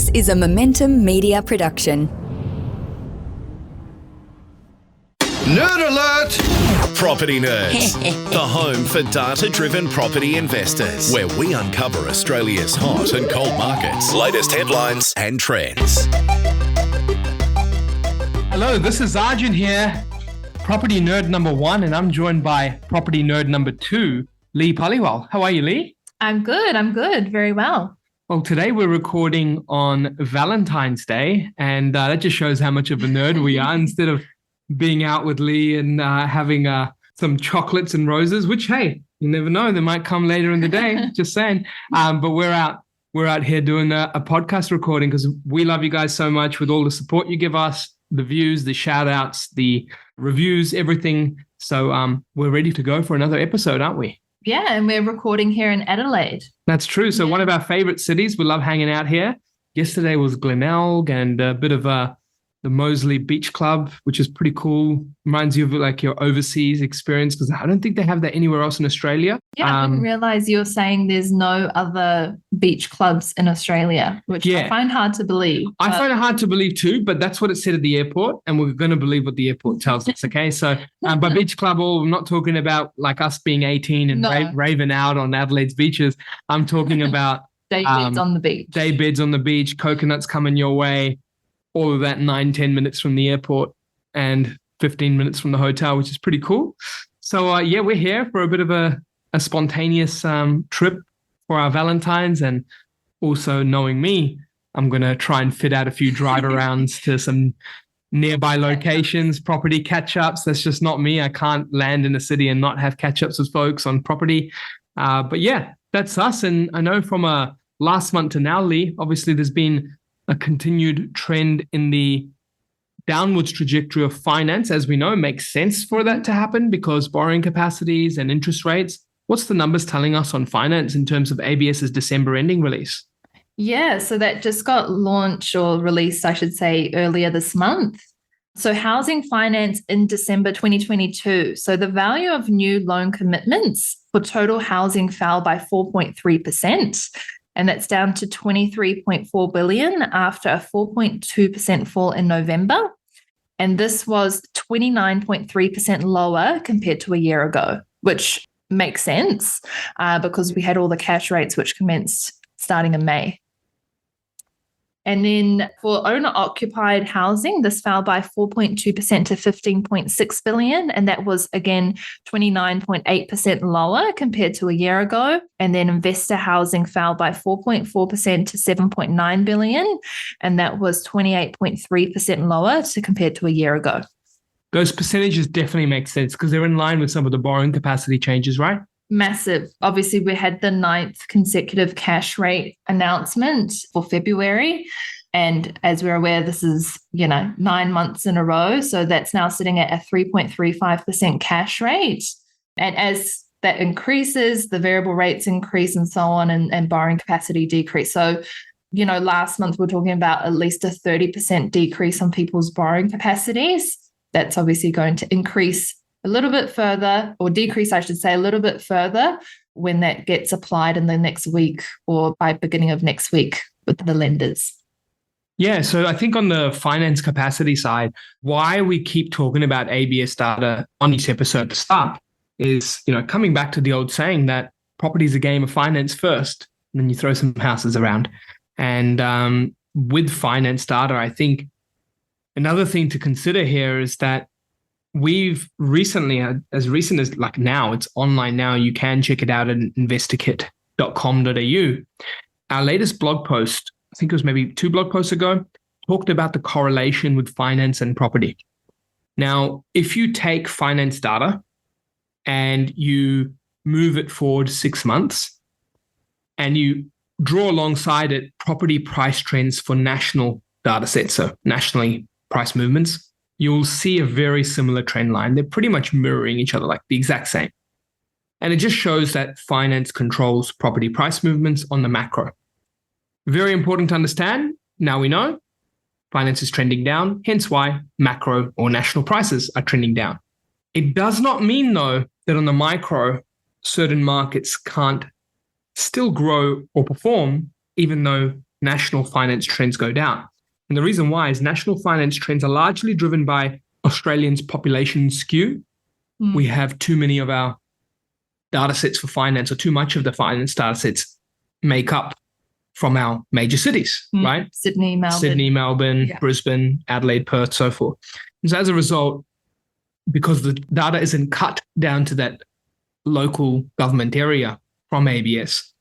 This is a Momentum Media production. Nerd alert! Property Nerds, the home for data-driven property investors, where we uncover Australia's hot and cold markets, latest headlines and trends. Hello, this is Arjun here, property nerd number 1, and I'm joined by property nerd number 2, Leigh Paliwal. How are you, Leigh? I'm good. Very well. Well, today we're recording on Valentine's Day, and that just shows how much of a nerd we are. Instead of being out with Leigh and having some chocolates and roses, which, hey, you never know, they might come later in the day, just saying. But we're out here doing a podcast recording because we love you guys so much with all the support you give us, the views, the shout outs, the reviews, everything. So we're ready to go for another episode, aren't we? Yeah, and we're recording here in Adelaide. That's true. So one of our favorite cities. We love hanging out here. Yesterday was Glenelg and a bit of the Moseley Beach Club, which is pretty cool. Reminds you of like your overseas experience because I don't think they have that anywhere else in Australia. Yeah, I didn't realize you were saying there's no other beach clubs in Australia, which I find hard to believe. I find it hard to believe too, but that's what it said at the airport, and we're going to believe what the airport tells us, okay? So by beach club, I'm not talking about like us being 18 and raving out on Adelaide's beaches. I'm talking about day beds on the beach. Day beds on the beach, coconuts coming your way, all of that 9-10 minutes from the airport and 15 minutes from the hotel, which is pretty cool. So we're here for a bit of a spontaneous trip for our Valentine's, and also knowing me, I'm going to try and fit out a few drive arounds to some nearby locations, property catch-ups. That's just not me. I can't land in a city and not have catch-ups with folks on property. But yeah, that's us. And I know from last month to now, Leigh, obviously there's been a continued trend in the downwards trajectory of finance. As we know, it makes sense for that to happen because borrowing capacities and interest rates. What's the numbers telling us on finance in terms of ABS's December ending release? Yeah, so that just got launched or released, I should say, earlier this month. So housing finance in December 2022. So the value of new loan commitments for total housing fell by 4.3%. And that's down to 23.4 billion after a 4.2% fall in November. And this was 29.3% lower compared to a year ago, which makes sense because we had all the cash rates which commenced starting in May. And then for owner-occupied housing, this fell by 4.2% to 15.6 billion. And that was, again, 29.8% lower compared to a year ago. And then investor housing fell by 4.4% to 7.9 billion. And that was 28.3% lower compared to a year ago. Those percentages definitely make sense because they're in line with some of the borrowing capacity changes, right? Massive. Obviously, we had the 9th consecutive cash rate announcement for February. And as we're aware, this is, 9 months in a row. So that's now sitting at a 3.35% cash rate. And as that increases, the variable rates increase and so on, and borrowing capacity decrease. So, last month we we're talking about at least a 30% decrease on people's borrowing capacities. That's obviously going to increase a little bit further, or decrease, I should say, a little bit further when that gets applied in the next week or by beginning of next week with the lenders. Yeah, so I think on the finance capacity side, why we keep talking about ABS data on each episode to start is, coming back to the old saying that property is a game of finance first, and then you throw some houses around. And with finance data, I think another thing to consider here is that we've recently, as recent as like now, it's online now, you can check it out at investorkit.com.au. Our latest blog post, I think it was maybe 2 blog posts ago, talked about the correlation with finance and property. Now, if you take finance data and you move it forward 6 months and you draw alongside it property price trends for national data sets, so nationally price movements, you'll see a very similar trend line. They're pretty much mirroring each other, like the exact same. And it just shows that finance controls property price movements on the macro. Very important to understand. Now we know finance is trending down, hence why macro or national prices are trending down. It does not mean, though, that on the micro, certain markets can't still grow or perform, even though national finance trends go down. And the reason why is national finance trends are largely driven by Australians' population skew. We have too many of our data sets for finance, or too much of the finance data sets make up from our major cities, right? Sydney, Melbourne, Brisbane, Adelaide, Perth, so forth. And so as a result, because the data isn't cut down to that local government area from ABS,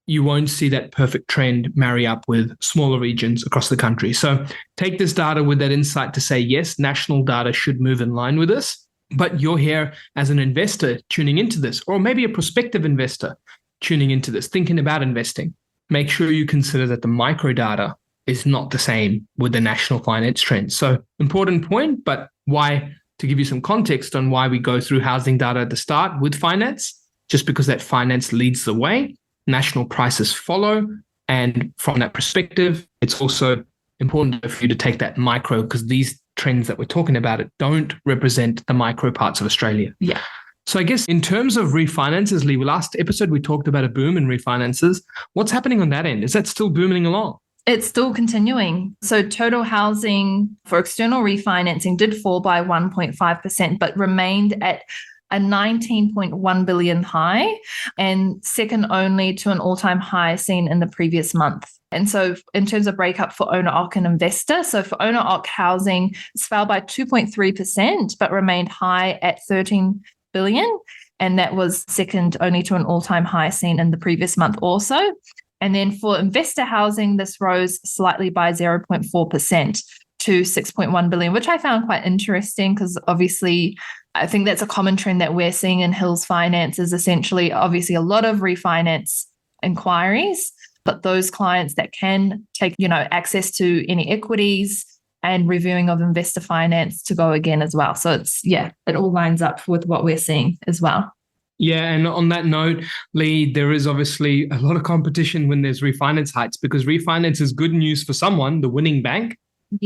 you won't see that perfect trend marry up with smaller regions across the country. So take this data with that insight to say, yes, national data should move in line with this, but you're here as an investor tuning into this, or maybe a prospective investor tuning into this, thinking about investing. Make sure you consider that the micro data is not the same with the national finance trends. So important point, but why, to give you some context on why we go through housing data at the start with finance, just because that finance leads the way, national prices follow. And from that perspective, it's also important for you to take that micro, because these trends that we're talking about don't represent the micro parts of Australia. Yeah. So I guess in terms of refinances, Leigh, last episode we talked about a boom in refinances. What's happening on that end? Is that still booming along? It's still continuing. So total housing for external refinancing did fall by 1.5%, but remained at a 19.1 billion high, and second only to an all-time high seen in the previous month. And so in terms of breakup for owner-occ and investor, so for owner-occ housing, it fell by 2.3%, but remained high at 13 billion. And that was second only to an all-time high seen in the previous month also. And then for investor housing, this rose slightly by 0.4% to 6.1 billion, which I found quite interesting, because obviously I think that's a common trend that we're seeing in Hills Finance, is essentially obviously a lot of refinance inquiries, but those clients that can take, access to any equities and reviewing of investor finance to go again as well. So it all lines up with what we're seeing as well. Yeah, and on that note, Leigh, there is obviously a lot of competition when there's refinance heights, because refinance is good news for someone, the winning bank,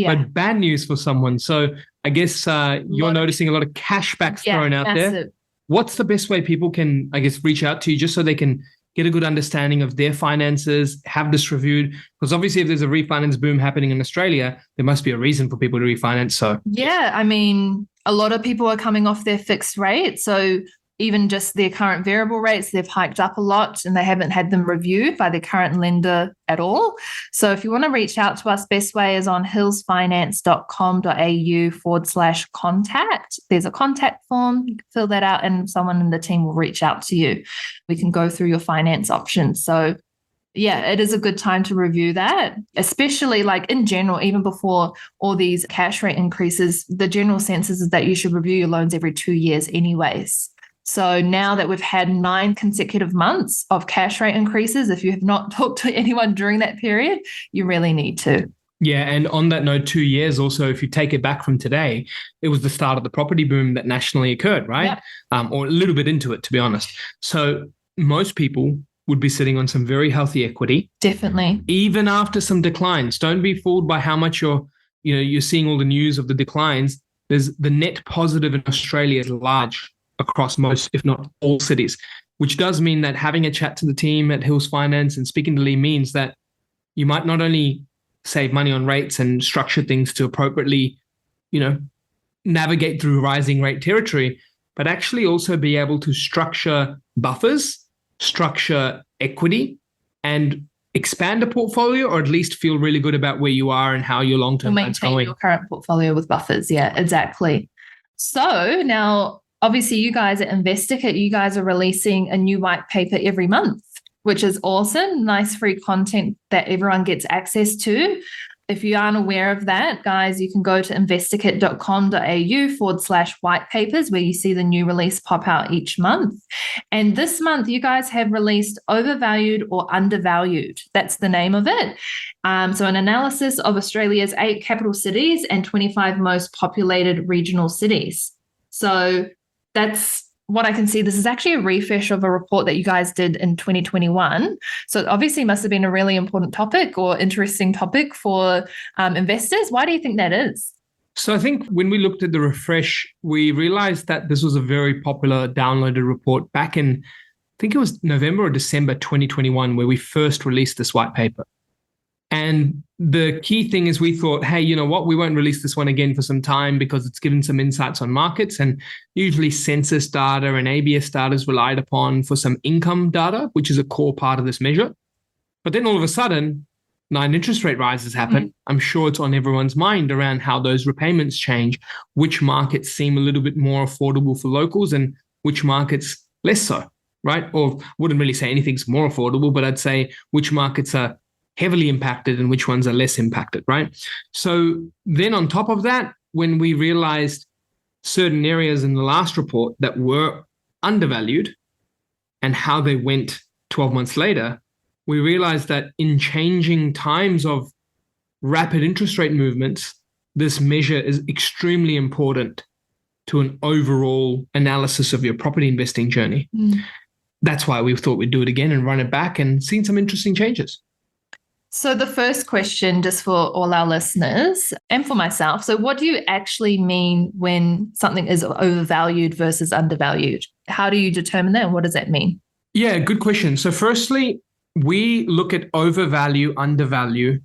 but bad news for someone. So I guess you're noticing a lot of cashbacks thrown out there. What's the best way people can, I guess, reach out to you just so they can get a good understanding of their finances, have this reviewed? Because obviously if there's a refinance boom happening in Australia, there must be a reason for people to refinance. So I mean, a lot of people are coming off their fixed rate. So even just their current variable rates, they've hiked up a lot and they haven't had them reviewed by their current lender at all. So if you want to reach out to us, best way is on hillsfinance.com.au/contact. There's a contact form. You can fill that out and someone in the team will reach out to you. We can go through your finance options. So it is a good time to review that, especially like in general, even before all these cash rate increases, the general sense is that you should review your loans every 2 years anyways. So now that we've had 9 consecutive months of cash rate increases, if you have not talked to anyone during that period, you really need to. Yeah, and on that note, 2 years also, if you take it back from today, it was the start of the property boom that nationally occurred, right? Yep. Or a little bit into it, to be honest. So most people would be sitting on some very healthy equity. Definitely. Even after some declines. Don't be fooled by how much you're seeing all the news of the declines. There's the net positive in Australia is large across most, if not all cities, which does mean that having a chat to the team at Hills Finance and speaking to Leigh means that you might not only save money on rates and structure things to appropriately, navigate through rising rate territory, but actually also be able to structure buffers, structure equity, and expand a portfolio, or at least feel really good about where you are and how your long-term plan's going. Maintain your current portfolio with buffers. Yeah, exactly. So now, obviously, you guys at InvestorKit, you guys are releasing a new white paper every month, which is awesome. Nice free content that everyone gets access to. If you aren't aware of that, guys, you can go to investorkit.com.au/whitepapers, where you see the new release pop out each month. And this month, you guys have released Overvalued or Undervalued. That's the name of it. So an analysis of Australia's 8 capital cities and 25 most populated regional cities. So that's what I can see. This is actually a refresh of a report that you guys did in 2021. So it obviously must have been a really important topic or interesting topic for investors. Why do you think that is? So I think when we looked at the refresh, we realized that this was a very popular downloaded report back in, I think it was November or December 2021, where we first released this white paper. And the key thing is we thought, hey, you know what? We won't release this one again for some time because it's given some insights on markets. And usually census data and ABS data is relied upon for some income data, which is a core part of this measure. But then all of a sudden, 9 interest rate rises happen. I'm sure it's on everyone's mind around how those repayments change, which markets seem a little bit more affordable for locals and which markets less so, right? Or wouldn't really say anything's more affordable, but I'd say which markets are heavily impacted and which ones are less impacted, right? So then on top of that, when we realized certain areas in the last report that were undervalued and how they went 12 months later, we realized that in changing times of rapid interest rate movements, this measure is extremely important to an overall analysis of your property investing journey. That's why we thought we'd do it again and run it back and seen some interesting changes. So the first question, just for all our listeners and for myself, so what do you actually mean when something is overvalued versus undervalued? How do you determine that and what does that mean? Yeah, good question. So firstly, we look at overvalue, undervalue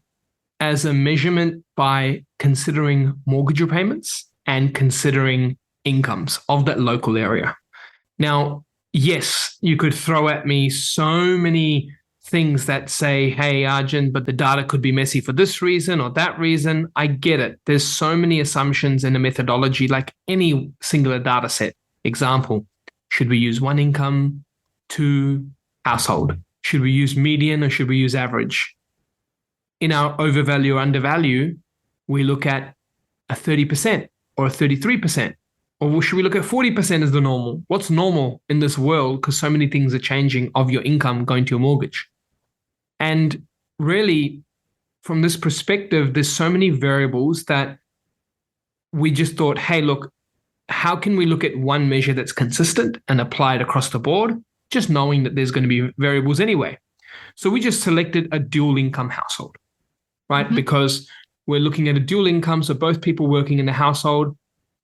as a measurement by considering mortgage repayments and considering incomes of that local area. Now, yes, you could throw at me so many things that say, hey, Arjun, but the data could be messy for this reason or that reason. I get it. There's so many assumptions in a methodology, like any singular data set. Example, should we use 1 income, 2 household? Should we use median or should we use average? In our overvalue or undervalue, we look at a 30% or a 33%. Or should we look at 40% as the normal? What's normal in this world? Because so many things are changing of your income going to your mortgage. And really, from this perspective, there's so many variables that we just thought, hey, look, how can we look at one measure that's consistent and apply it across the board, just knowing that there's going to be variables anyway? So we just selected a dual income household, right? Because we're looking at a dual income, so both people working in the household,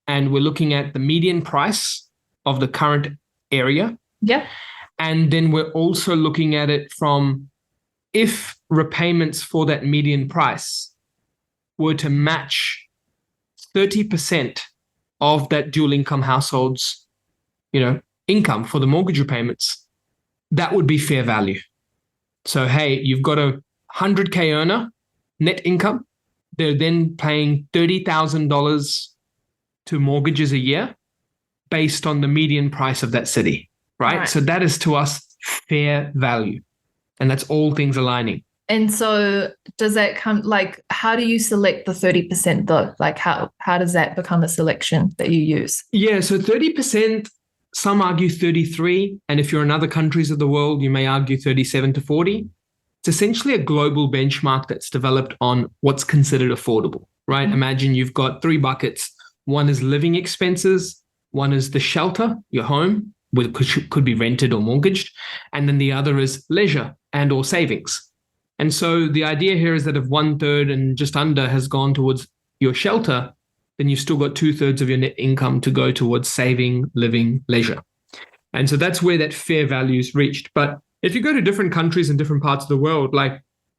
and we're looking at the median price of the current area. Yeah. And then we're also looking at it from if repayments for that median price were to match 30% of that dual income household's, income for the mortgage repayments, that would be fair value. So, hey, you've got a 100K earner, net income. They're then paying $30,000 to mortgages a year based on the median price of that city, right? So that is to us fair value. And that's all things aligning. And so does that come, how do you select the 30% though? Like how does that become a selection that you use? Yeah, so 30%, some argue 33. And if you're in other countries of the world, you may argue 37 to 40. It's essentially a global benchmark that's developed on what's considered affordable, right? Imagine you've got 3 buckets. One is living expenses. One is the shelter, your home, which could be rented or mortgaged. And then the other is leisure and or savings. And so the idea here is that if 1/3 and just under has gone towards your shelter, then you've still got 2/3 of your net income to go towards saving, living, leisure. And so that's where that fair value is reached. But if you go to different countries in different parts of the world,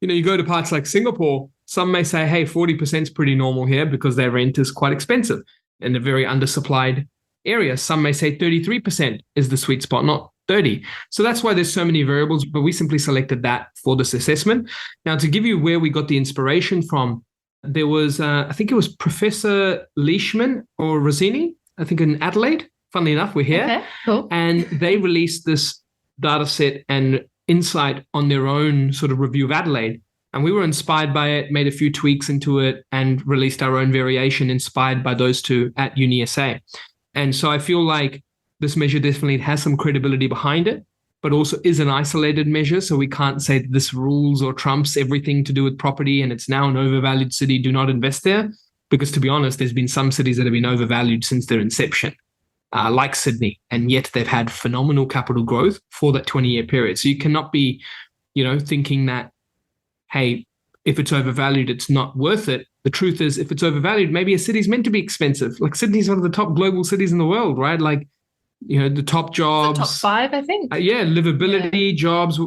you go to parts like Singapore, some may say, hey, 40% is pretty normal here because their rent is quite expensive in a very undersupplied area. Some may say 33% is the sweet spot, not 30. So that's why there's so many variables, but we simply selected that for this assessment. Now, to give you where we got the inspiration from, there was, I think it was Professor Leishman or Rosini, I think in Adelaide. Funnily enough, we're here. Okay, cool. And they released this data set and insight on their own sort of review of Adelaide. And we were inspired by it, made a few tweaks into it, and released our own variation inspired by those two at UniSA. And so I feel like this measure definitely has some credibility behind it, but also is an isolated measure. So we can't say that this rules or trumps everything to do with property and it's now an overvalued city, do not invest there. Because to be honest, there's been some cities that have been overvalued since their inception, like Sydney, and yet they've had phenomenal capital growth for that 20-year period. So you cannot be, thinking that, hey, if it's overvalued, it's not worth it. The truth is, if it's overvalued, maybe a city's meant to be expensive. Like Sydney's one of the top global cities in the world, right? Like, the top jobs. The top 5, I think. Livability, jobs,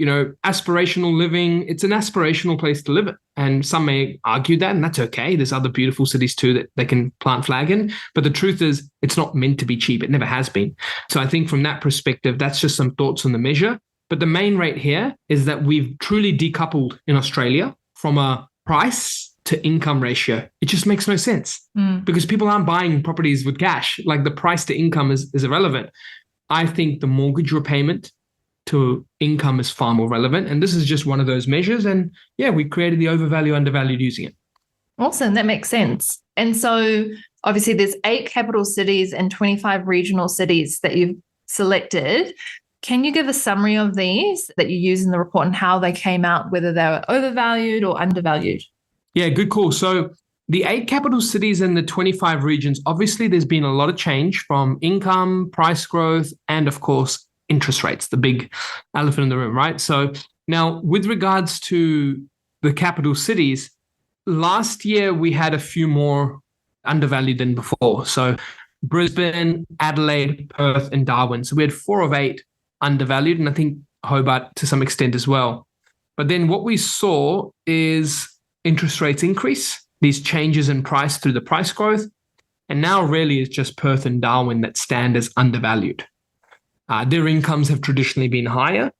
aspirational living. It's an aspirational place to live in. And some may argue that, and that's okay. There's other beautiful cities too that they can plant flag in. But the truth is, it's not meant to be cheap. It never has been. So I think from that perspective, that's just some thoughts on the measure. But the main rate here is that we've truly decoupled in Australia from a price to income ratio. It just makes no sense because people aren't buying properties with cash. Like the price to income is irrelevant. I think the mortgage repayment to income is far more relevant. And this is just one of those measures. And yeah, we created the overvalue, undervalued using it. Awesome. That makes sense. And so obviously there's 8 capital cities and 25 regional cities that you've selected. Can you give a summary of these that you use in the report and how they came out, whether they were overvalued or undervalued? Yeah, good call. So the 8 capital cities and the 25 regions, obviously there's been a lot of change from income, price growth, and of course, interest rates, the big elephant in the room, right? So now with regards to the capital cities, last year we had a few more undervalued than before. So Brisbane, Adelaide, Perth, and Darwin. So we had 4 of 8 undervalued, and I think Hobart to some extent as well. But then what we saw is interest rates increase, these changes in price through the price growth. And now really it's just Perth and Darwin that stand as undervalued. Their incomes have traditionally been higher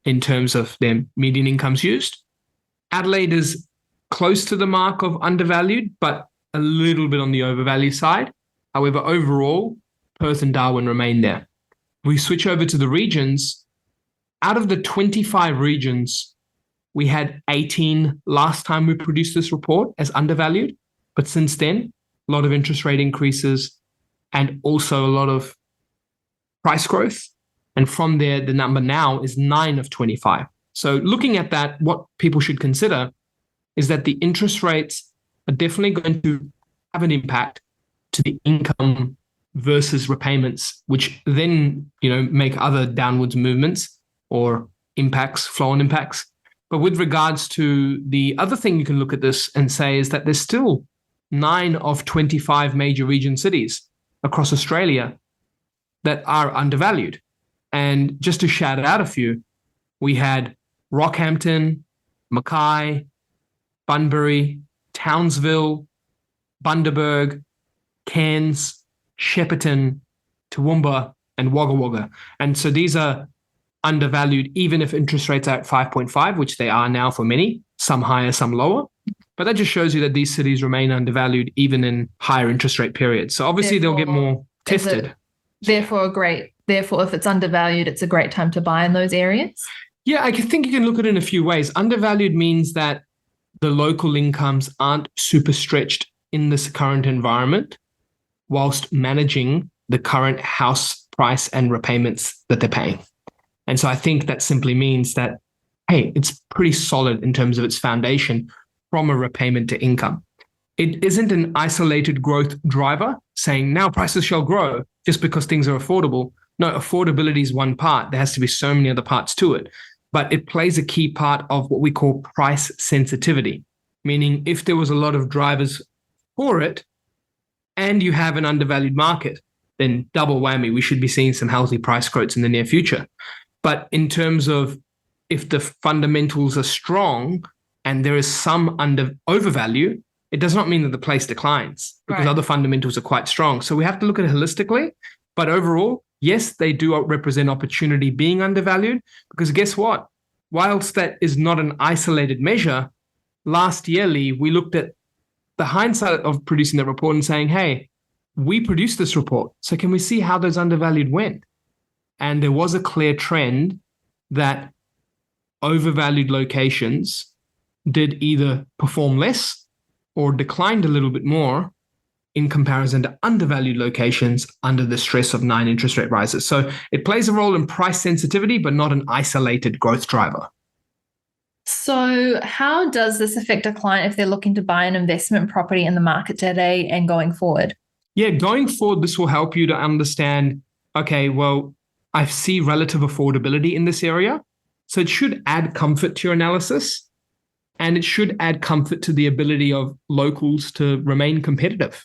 in terms of their median incomes used. Adelaide is close to the mark of undervalued, but a little bit on the overvalue side. However, overall, Perth and Darwin remain there. We switch over to the regions. Out of the 25 regions, we had 18 last time we produced this report as undervalued. But since then, a lot of interest rate increases and also a lot of price growth. And from there, the number now is 9 of 25. So looking at that, what people should consider is that the interest rates are definitely going to have an impact to the income versus repayments, which then, make other downwards movements or impacts, flow-on impacts. But with regards to the other thing you can look at this and say is that there's still 9 of 25 major region cities across Australia that are undervalued. And just to shout out a few, we had Rockhampton, Mackay, Bunbury, Townsville, Bundaberg, Cairns, Shepparton, Toowoomba, and Wagga Wagga. And so these are undervalued, even if interest rates are at 5.5, which they are now for many, some higher, some lower. But that just shows you that these cities remain undervalued even in higher interest rate periods. So obviously they'll get more tested. Therefore, if it's undervalued, it's a great time to buy in those areas? Yeah, I think you can look at it in a few ways. Undervalued means that the local incomes aren't super stretched in this current environment whilst managing the current house price and repayments that they're paying. And so I think that simply means that, hey, it's pretty solid in terms of its foundation from a repayment to income. It isn't an isolated growth driver saying now prices shall grow just because things are affordable. No, affordability is one part. There has to be so many other parts to it. But it plays a key part of what we call price sensitivity, meaning if there was a lot of drivers for it and you have an undervalued market, then double whammy, we should be seeing some healthy price growths in the near future. But in terms of if the fundamentals are strong and there is some overvalue, it does not mean that the place declines because other fundamentals are quite strong. So we have to look at it holistically. But overall, yes, they do represent opportunity being undervalued because guess what? Whilst that is not an isolated measure, last year, Leigh, we looked at the hindsight of producing that report and saying, hey, we produced this report. So can we see how those undervalued went? And there was a clear trend that overvalued locations did either perform less or declined a little bit more in comparison to undervalued locations under the stress of 9 interest rate rises. So it plays a role in price sensitivity, but not an isolated growth driver. So how does this affect a client if they're looking to buy an investment property in the market today and going forward? Yeah, going forward, this will help you to understand, okay, well, I see relative affordability in this area. So it should add comfort to your analysis. And it should add comfort to the ability of locals to remain competitive.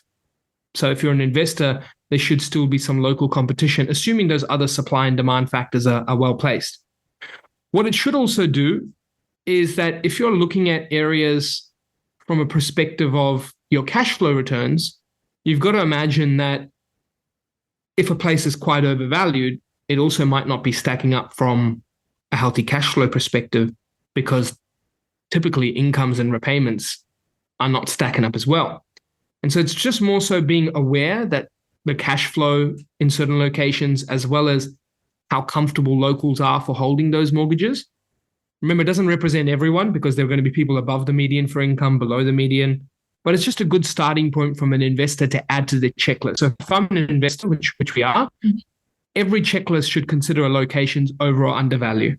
So if you're an investor, there should still be some local competition, assuming those other supply and demand factors are well placed. What it should also do is that if you're looking at areas from a perspective of your cash flow returns, you've got to imagine that if a place is quite overvalued, it also might not be stacking up from a healthy cash flow perspective, because typically incomes and repayments are not stacking up as well. And so it's just more so being aware that the cash flow in certain locations, as well as how comfortable locals are for holding those mortgages. Remember, it doesn't represent everyone, because there are going to be people above the median for income, below the median, but it's just a good starting point from an investor to add to the checklist. So if I'm an investor, which we are, every checklist should consider a location's over or undervalue.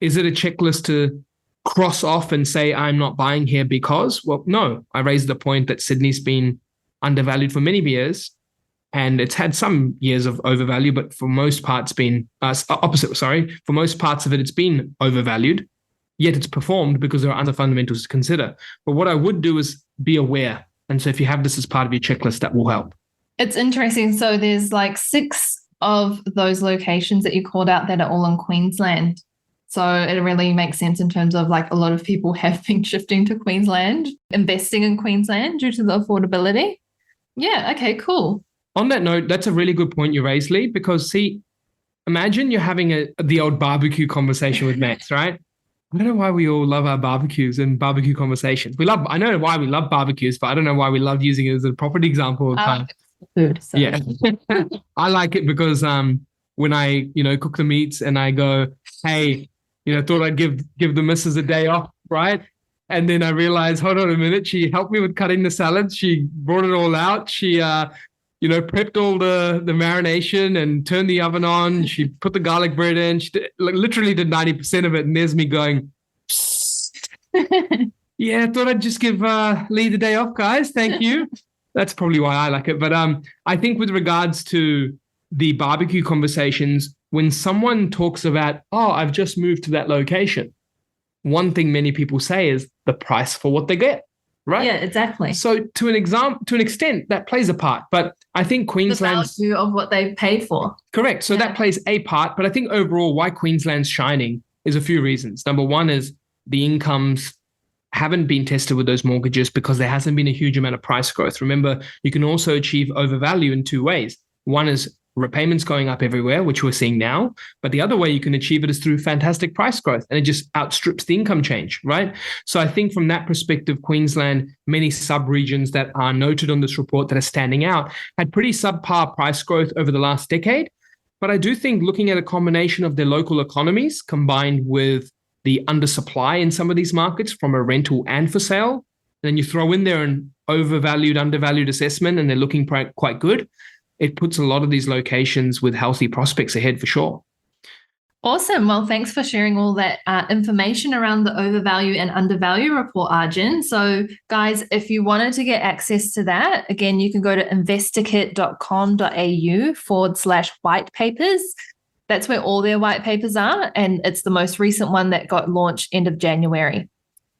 Is it a checklist to cross off and say, I'm not buying here because? Well, no. I raised the point that Sydney's been undervalued for many years, and it's had some years of overvalue, but for most parts been for most parts of it, it's been overvalued, yet it's performed because there are other fundamentals to consider. But what I would do is be aware. And so if you have this as part of your checklist, that will help. It's interesting. So there's like 6 of those locations that you called out that are all in Queensland. So it really makes sense in terms of like a lot of people have been shifting to Queensland, investing in Queensland due to the affordability. Yeah. Okay, cool. On that note, that's a really good point you raised, Leigh, because see, imagine you're having the old barbecue conversation with Max, right? I don't know why we all love our barbecues and barbecue conversations. I know why we love barbecues, but I don't know why we love using it as a property example. Food. So. Yeah. I like it because when I, cook the meats and I go, hey, thought I'd give the missus a day off, right? And then I realized, hold on a minute, she helped me with cutting the salads. She brought it all out. She, prepped all the marination and turned the oven on. She put the garlic bread in. She literally did 90% of it. And there's me going, yeah, I thought I'd just give Leigh the day off, guys. Thank you. That's probably why I like it. But I think with regards to the barbecue conversations, when someone talks about, oh, I've just moved to that location, one thing many people say is the price for what they get, right? Yeah, exactly. So to an extent, that plays a part. But I think Queensland's the value of what they paid for. Correct. So that plays a part. But I think overall, why Queensland's shining is a few reasons. Number one is the incomes haven't been tested with those mortgages because there hasn't been a huge amount of price growth. Remember, you can also achieve overvalue in 2 ways. One is repayments going up everywhere, which we're seeing now. But the other way you can achieve it is through fantastic price growth, and it just outstrips the income change, right? So I think from that perspective, Queensland, many sub-regions that are noted on this report that are standing out, had pretty subpar price growth over the last decade. But I do think looking at a combination of their local economies combined with the undersupply in some of these markets from a rental and for sale, and then you throw in there an overvalued, undervalued assessment, and they're looking quite good, it puts a lot of these locations with healthy prospects ahead for sure. Awesome. Well, thanks for sharing all that information around the overvalue and undervalue report, Arjun. So guys, if you wanted to get access to that, again, you can go to investorkit.com.au/whitepapers. That's where all their white papers are. And it's the most recent one that got launched end of January.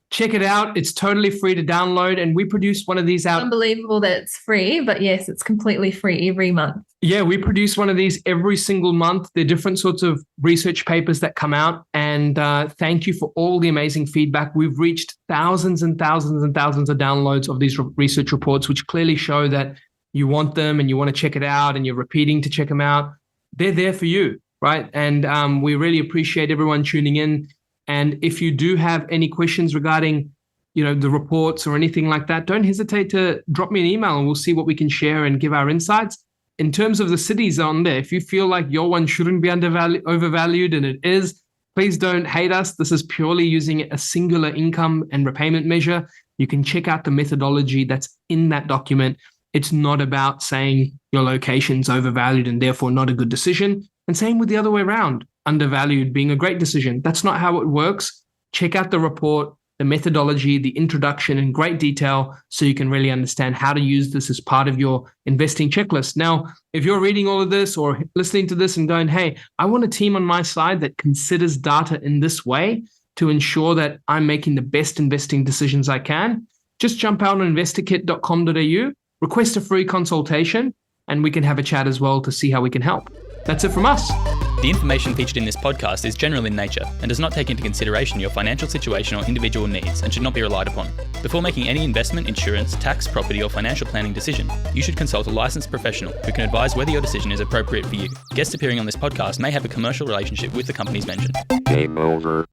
Check it out. It's totally free to download. And we produce one of these out. Unbelievable that it's free, but yes, it's completely free every month. Yeah, we produce one of these every single month. There are different sorts of research papers that come out. And thank you for all the amazing feedback. We've reached thousands and thousands and thousands of downloads of these research reports, which clearly show that you want them and you want to check it out and you're repeating to check them out. They're there for you, right? And we really appreciate everyone tuning in. And if you do have any questions regarding, the reports or anything like that, don't hesitate to drop me an email and we'll see what we can share and give our insights. In terms of the cities on there, if you feel like your one shouldn't be overvalued and it is, please don't hate us. This is purely using a singular income and repayment measure. You can check out the methodology that's in that document. It's not about saying your location's overvalued and therefore not a good decision. And same with the other way around. Undervalued being a great decision. That's not how it works. Check out the report, the methodology, the introduction in great detail so you can really understand how to use this as part of your investing checklist. Now, if you're reading all of this or listening to this and going, hey, I want a team on my side that considers data in this way to ensure that I'm making the best investing decisions I can, just jump out on investorkit.com.au, request a free consultation, and we can have a chat as well to see how we can help. That's it from us. The information featured in this podcast is general in nature and does not take into consideration your financial situation or individual needs and should not be relied upon. Before making any investment, insurance, tax, property or financial planning decision, you should consult a licensed professional who can advise whether your decision is appropriate for you. Guests appearing on this podcast may have a commercial relationship with the companies mentioned. Game over.